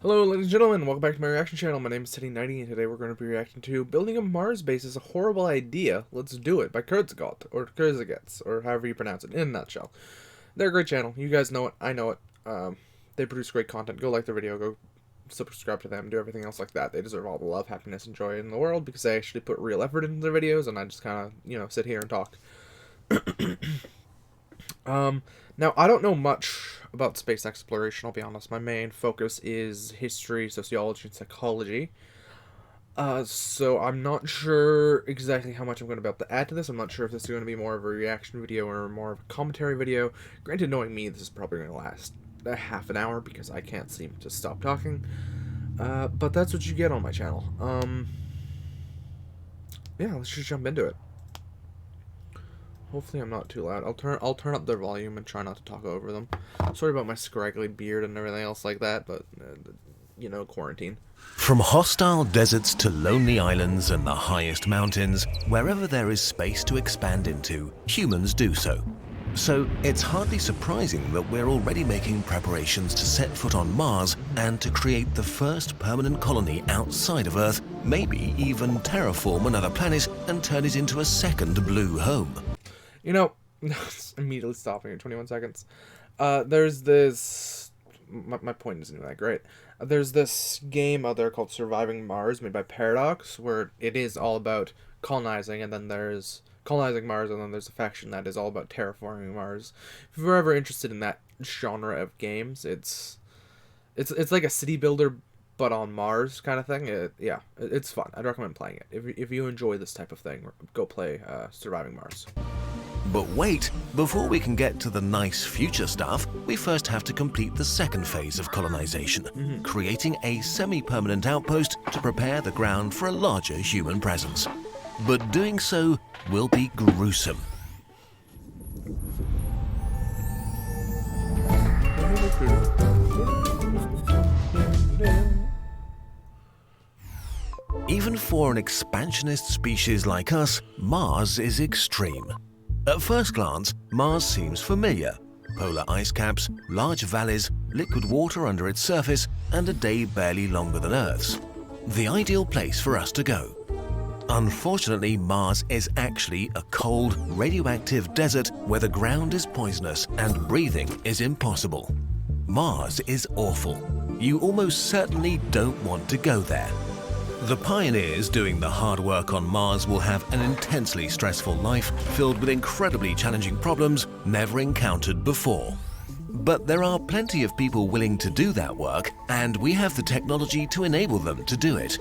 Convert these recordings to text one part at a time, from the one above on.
Hello, ladies and gentlemen, welcome back to my reaction channel. My name is Teddy90, and today we're going to be reacting to Building a Mars Base is a Horrible Idea, Let's Do It by Kurzgot, or Kurzgets, or however you pronounce it, in a nutshell. They're a great channel. You guys know it. I know it. They produce great content. Go like their video. Go subscribe to them. Do everything else like that. They deserve all the love, happiness, and joy in the world because they actually put real effort into their videos, and I just kind of, sit here and talk. Now, I don't know much about space exploration, I'll be honest. My main focus is history, sociology, and psychology. So I'm not sure exactly how much I'm going to be able to add to this. I'm not sure if this is going to be more of a reaction video or more of a commentary video. Granted, knowing me, this is probably going to last a half an hour because I can't seem to stop talking. But that's what you get on my channel. Yeah, let's just jump into it. Hopefully I'm not too loud. I'll turn up their volume and try not to talk over them. Sorry about my scraggly beard and everything else like that, but quarantine. From hostile deserts to lonely islands and the highest mountains, wherever there is space to expand into, humans do so. So it's hardly surprising that we're already making preparations to set foot on Mars and to create the first permanent colony outside of Earth, maybe even terraform another planet and turn it into a second blue home. Immediately stopping at 21 seconds. There's this... My point isn't even that great. There's this game out there called Surviving Mars, made by Paradox, where it is all about colonizing, and then there's colonizing Mars, and then there's a faction that is all about terraforming Mars. If you're ever interested in that genre of games, it's like a city builder, but on Mars kind of thing. It's fun. I'd recommend playing it. If you enjoy this type of thing, go play Surviving Mars. But wait, before we can get to the nice future stuff, we first have to complete the second phase of colonization, creating a semi-permanent outpost to prepare the ground for a larger human presence. But doing so will be gruesome. Even for an expansionist species like us, Mars is extreme. At first glance, Mars seems familiar. Polar ice caps, large valleys, liquid water under its surface, and a day barely longer than Earth's. The ideal place for us to go. Unfortunately, Mars is actually a cold, radioactive desert where the ground is poisonous and breathing is impossible. Mars is awful. You almost certainly don't want to go there. The pioneers doing the hard work on Mars will have an intensely stressful life filled with incredibly challenging problems never encountered before. But there are plenty of people willing to do that work, and we have the technology to enable them to do it.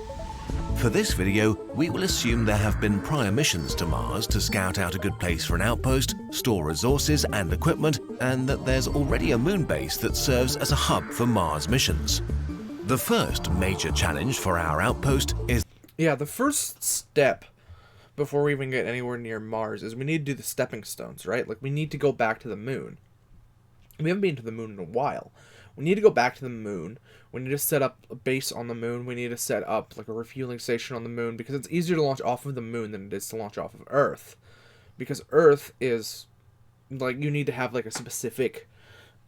For this video, we will assume there have been prior missions to Mars to scout out a good place for an outpost, store resources and equipment, and that there's already a moon base that serves as a hub for Mars missions. The first major challenge for our outpost is... Yeah, the first step before we even get anywhere near Mars is we need to do the stepping stones, right? Like, we need to go back to the moon. We haven't been to the moon in a while. We need to go back to the moon. We need to set up a base on the moon. We need to set up, like, a refueling station on the moon, because it's easier to launch off of the moon than it is to launch off of Earth. Because Earth is, like, you need to have, like, a specific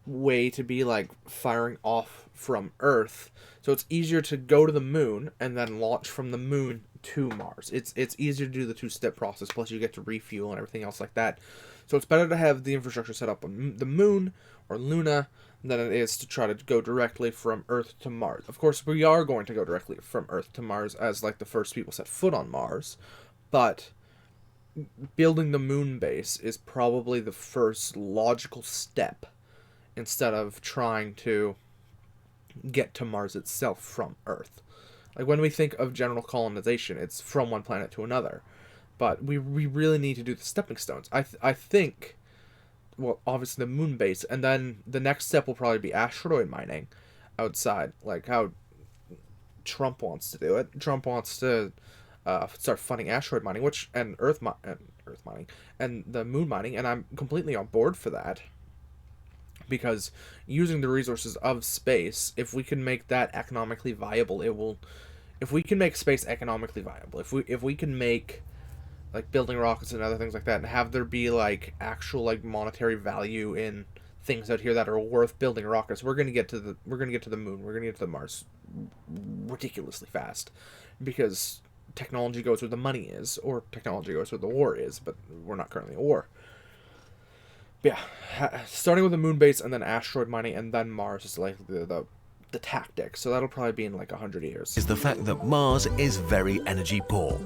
way to be, like, firing off from Earth. So it's easier to go to the moon and then launch from the moon to Mars. It's easier to do the two-step process, plus you get to refuel and everything else like that. So it's better to have the infrastructure set up on the moon or Luna than it is to try to go directly from Earth to Mars. Of course, we are going to go directly from Earth to Mars as, like, the first people set foot on Mars, but building the moon base is probably the first logical step instead of trying to get to Mars itself from Earth. Like, when we think of general colonization, it's from one planet to another. But we really need to do the stepping stones. I think, well, obviously the moon base, and then the next step will probably be asteroid mining outside, like how Trump wants to do it. Trump wants to start funding asteroid mining, and Earth mining, and the moon mining, and I'm completely on board for that. Because using the resources of space, if we can make that economically viable, it will. If we can make space economically viable, if we can make, like, building rockets and other things like that, and have there be, like, actual, like, monetary value in things out here that are worth building rockets, we're gonna get to the moon, we're gonna get to the Mars ridiculously fast, because technology goes where the money is, or technology goes where the war is, but we're not currently at war. But yeah, starting with the moon base and then asteroid mining and then Mars is like the tactic. So that'll probably be in like 100 years. Is the fact that Mars is very energy poor.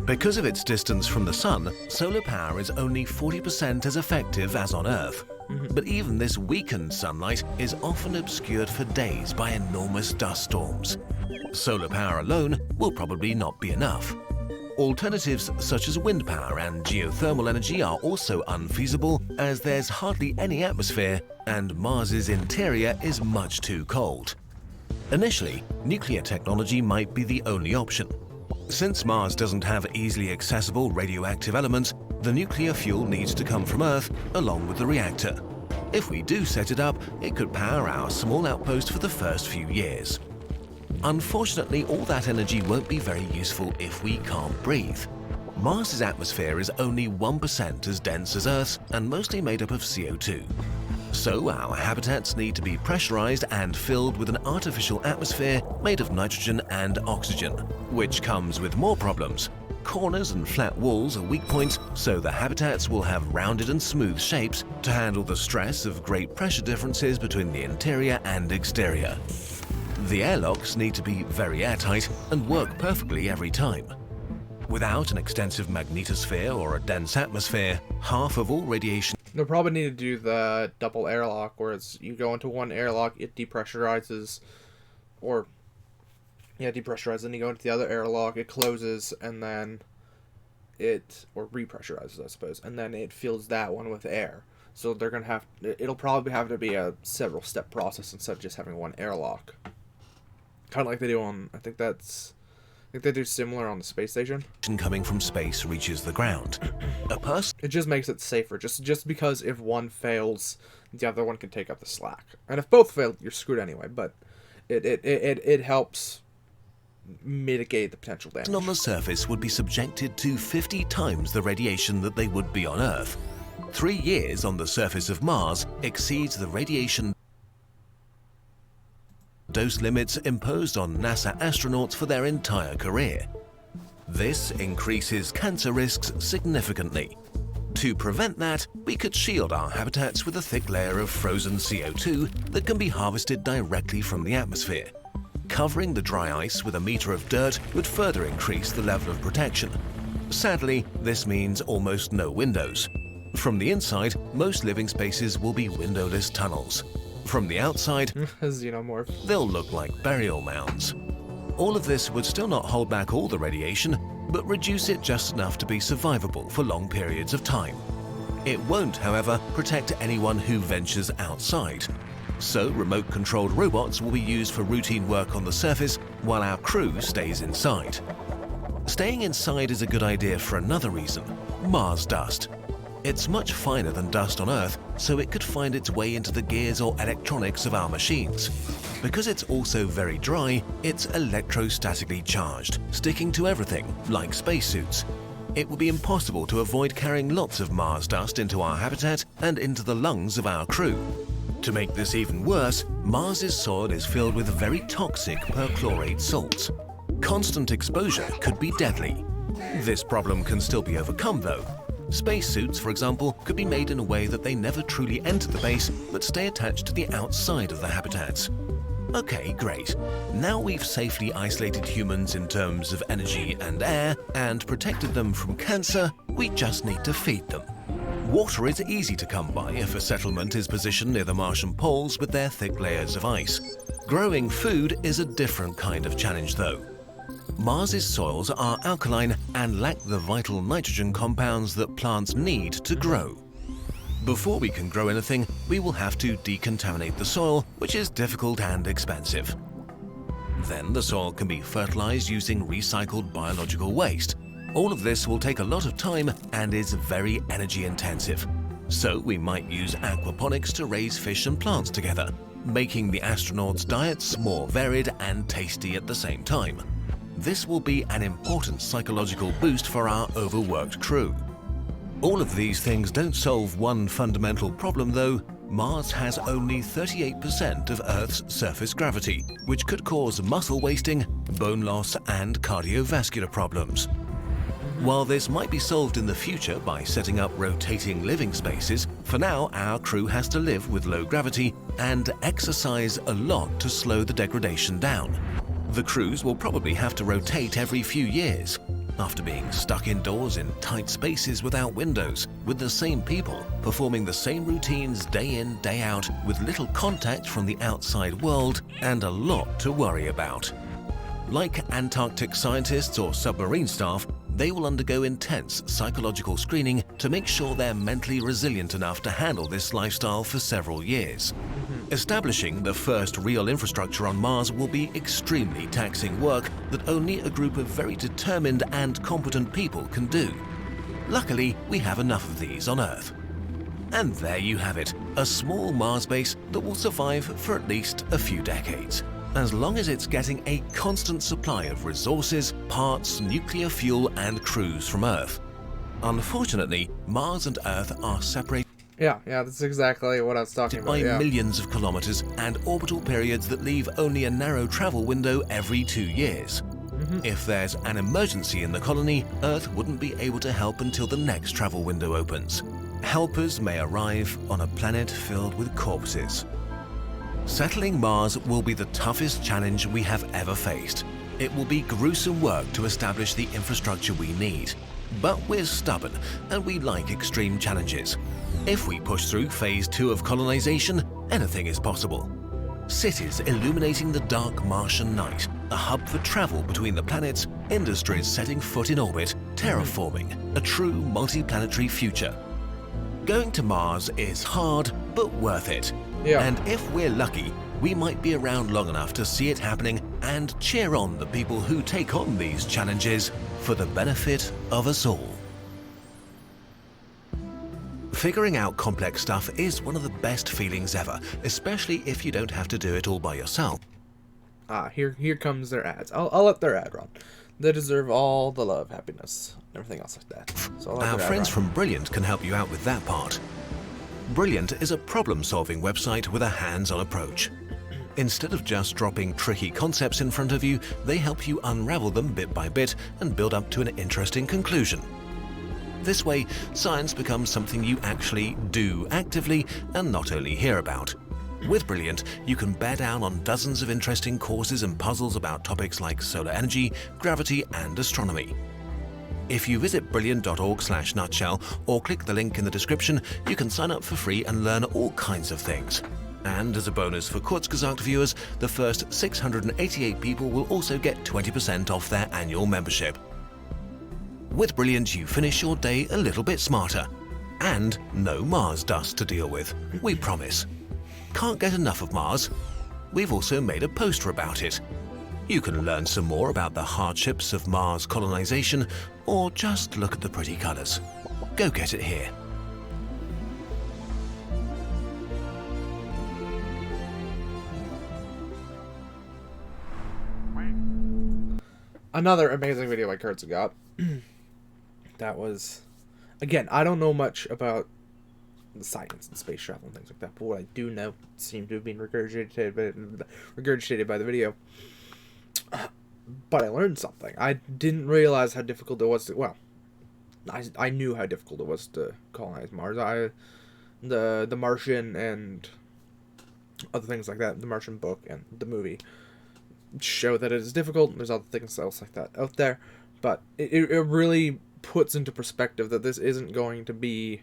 Because of its distance from the Sun, solar power is only 40% as effective as on Earth. But even this weakened sunlight is often obscured for days by enormous dust storms. Solar power alone will probably not be enough. Alternatives such as wind power and geothermal energy are also unfeasible, as there's hardly any atmosphere and Mars's interior is much too cold. Initially, nuclear technology might be the only option. Since Mars doesn't have easily accessible radioactive elements, the nuclear fuel needs to come from Earth along with the reactor. If we do set it up, it could power our small outpost for the first few years. Unfortunately, all that energy won't be very useful if we can't breathe. Mars's atmosphere is only 1% as dense as Earth's and mostly made up of CO2. So our habitats need to be pressurized and filled with an artificial atmosphere made of nitrogen and oxygen, which comes with more problems. Corners and flat walls are weak points, so the habitats will have rounded and smooth shapes to handle the stress of great pressure differences between the interior and exterior. The airlocks need to be very airtight and work perfectly every time. Without an extensive magnetosphere or a dense atmosphere, half of all radiation... They'll probably need to do the double airlock, where it's you go into one airlock, it depressurizes, depressurizes, and you go into the other airlock, it closes, and then or repressurizes, I suppose, and then it fills that one with air. So they're gonna it'll probably have to be a several step process instead of just having one airlock. Kind of like they do on, I think they do similar on the space station. Coming from space reaches the ground. It just makes it safer, just because if one fails, the other one can take up the slack. And if both fail, you're screwed anyway, but it helps mitigate the potential damage. On the surface would be subjected to 50 times the radiation that they would be on Earth. 3 years on the surface of Mars exceeds the radiation dose limits imposed on NASA astronauts for their entire career. This increases cancer risks significantly. To prevent that, we could shield our habitats with a thick layer of frozen CO2 that can be harvested directly from the atmosphere. Covering the dry ice with a meter of dirt would further increase the level of protection. Sadly, this means almost no windows. From the inside, most living spaces will be windowless tunnels. From the outside, Xenomorph. They'll look like burial mounds. All of this would still not hold back all the radiation, but reduce it just enough to be survivable for long periods of time. It won't, however, protect anyone who ventures outside. So remote-controlled robots will be used for routine work on the surface while our crew stays inside. Staying inside is a good idea for another reason: Mars dust. It's much finer than dust on Earth, so it could find its way into the gears or electronics of our machines. Because it's also very dry, it's electrostatically charged, sticking to everything, like spacesuits. It would be impossible to avoid carrying lots of Mars dust into our habitat and into the lungs of our crew. To make this even worse, Mars's soil is filled with very toxic perchlorate salts. Constant exposure could be deadly. This problem can still be overcome though. Spacesuits, for example, could be made in a way that they never truly enter the base but stay attached to the outside of the habitats. Okay, great. Now we've safely isolated humans in terms of energy and air and protected them from cancer, we just need to feed them. Water is easy to come by if a settlement is positioned near the Martian poles with their thick layers of ice. Growing food is a different kind of challenge though. Mars's soils are alkaline and lack the vital nitrogen compounds that plants need to grow. Before we can grow anything, we will have to decontaminate the soil, which is difficult and expensive. Then the soil can be fertilized using recycled biological waste. All of this will take a lot of time and is very energy intensive. So we might use aquaponics to raise fish and plants together, making the astronauts' diets more varied and tasty at the same time. This will be an important psychological boost for our overworked crew. All of these things don't solve one fundamental problem though: Mars has only 38% of Earth's surface gravity, which could cause muscle wasting, bone loss, and cardiovascular problems. While this might be solved in the future by setting up rotating living spaces, for now our crew has to live with low gravity and exercise a lot to slow the degradation down. The crews will probably have to rotate every few years. After being stuck indoors in tight spaces without windows, with the same people, performing the same routines day in, day out, with little contact from the outside world and a lot to worry about. Like Antarctic scientists or submarine staff, they will undergo intense psychological screening to make sure they're mentally resilient enough to handle this lifestyle for several years. Establishing the first real infrastructure on Mars will be extremely taxing work that only a group of very determined and competent people can do. Luckily, we have enough of these on Earth. And there you have it, a small Mars base that will survive for at least a few decades, as long as it's getting a constant supply of resources, parts, nuclear fuel, and crews from Earth. Unfortunately, Mars and Earth are separated Yeah, that's exactly what I was talking about. by Yeah. millions of kilometers and orbital periods that leave only a narrow travel window every 2 years. If there's an emergency in the colony, Earth wouldn't be able to help until the next travel window opens. Helpers may arrive on a planet filled with corpses. Settling Mars will be the toughest challenge we have ever faced. It will be gruesome work to establish the infrastructure we need. But we're stubborn, and we like extreme challenges. If we push through Phase 2 of colonization, anything is possible. Cities illuminating the dark Martian night, a hub for travel between the planets, industries setting foot in orbit, terraforming, a true multi-planetary future. Going to Mars is hard, but worth it. Yeah. And if we're lucky, we might be around long enough to see it happening and cheer on the people who take on these challenges for the benefit of us all. Figuring out complex stuff is one of the best feelings ever, especially if you don't have to do it all by yourself. Here comes their ads. I'll let their ad run. They deserve all the love, happiness, everything else like that. So I'll let Our their ad friends run. from Brilliant can help you out with that part. Brilliant is a problem-solving website with a hands-on approach. Instead of just dropping tricky concepts in front of you, they help you unravel them bit by bit and build up to an interesting conclusion. This way, science becomes something you actually do actively and not only hear about. With Brilliant, you can bear down on dozens of interesting courses and puzzles about topics like solar energy, gravity, and astronomy. If you visit brilliant.org/nutshell or click the link in the description, you can sign up for free and learn all kinds of things. And as a bonus for Kurzgesagt viewers, the first 688 people will also get 20% off their annual membership. With Brilliant, you finish your day a little bit smarter. And no Mars dust to deal with, we promise. Can't get enough of Mars? We've also made a poster about it. You can learn some more about the hardships of Mars colonization, or just look at the pretty colors. Go get it here. Another amazing video by Kurzgesagt. That was, again, I don't know much about the science and space travel and things like that, but what I do know seemed to have been regurgitated by the video. But I learned something. I didn't realize how difficult it was to, well, I knew how difficult it was to colonize Mars. The Martian and other things like that, the Martian book and the movie, show that it is difficult, and there's other things else like that out there, but it really puts into perspective that this isn't going to be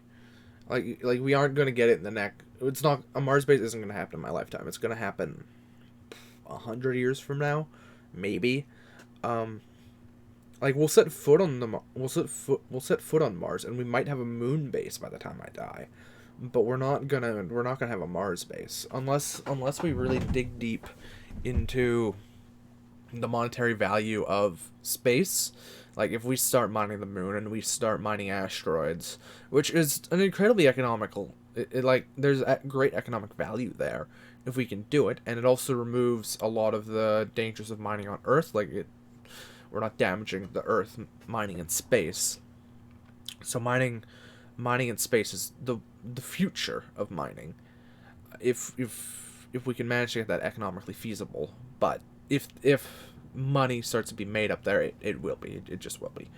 like we aren't going to get it in the neck. It's not, a Mars base isn't going to happen in my lifetime. It's going to happen 100 years from now, maybe. Like we'll set foot on we'll set foot on Mars, and we might have a moon base by the time I die, but we're not gonna have a Mars base unless we really dig deep into the monetary value of space. Like if we start mining the moon and we start mining asteroids, which is an incredibly economical, like there's a great economic value there if we can do it, and it also removes a lot of the dangers of mining on Earth. Like we're not damaging the Earth mining in space. So mining in space is the future of mining. if we can manage to get that economically feasible. But if money starts to be made up there, it will be. It just will be.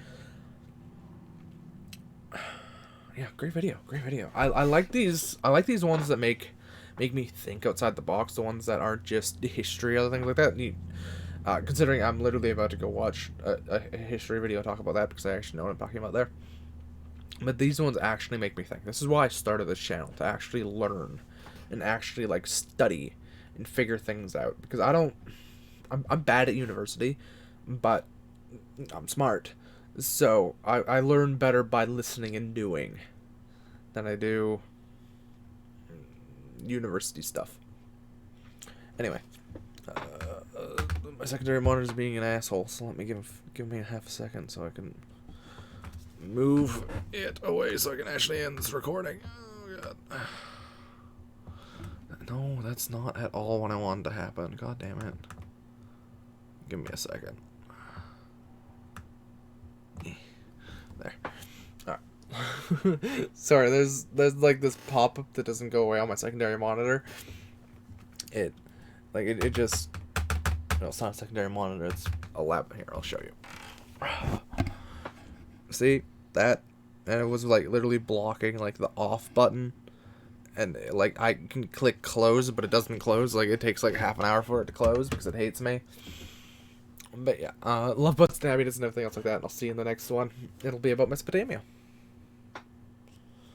Yeah, great video. I like these ones that make me think outside the box. The ones that aren't just history or things like that. Considering I'm literally about to go watch a history video talk about that, because I actually know what I'm talking about there. But these ones actually make me think. This is why I started this channel, to actually learn and actually like study and figure things out, because I'm bad at university, but I'm smart. So I learn better by listening and doing than I do university stuff. Anyway, my secondary monitor is being an asshole, so let me give me a half a second so I can move it away so I can actually end this recording. Oh god. No, that's not at all what I wanted to happen. God damn it. Give me a second. There. Alright. Sorry, there's like this pop-up that doesn't go away on my secondary monitor. It just... No, it's not a secondary monitor, it's a lab. Here, I'll show you. See? That? And it was like literally blocking like the off button. And like I can click close, but it doesn't close. Like it takes like half an hour for it to close because it hates me. But yeah, love butts and happiness and everything else like that. And I'll see you in the next one. It'll be about Mesopotamia.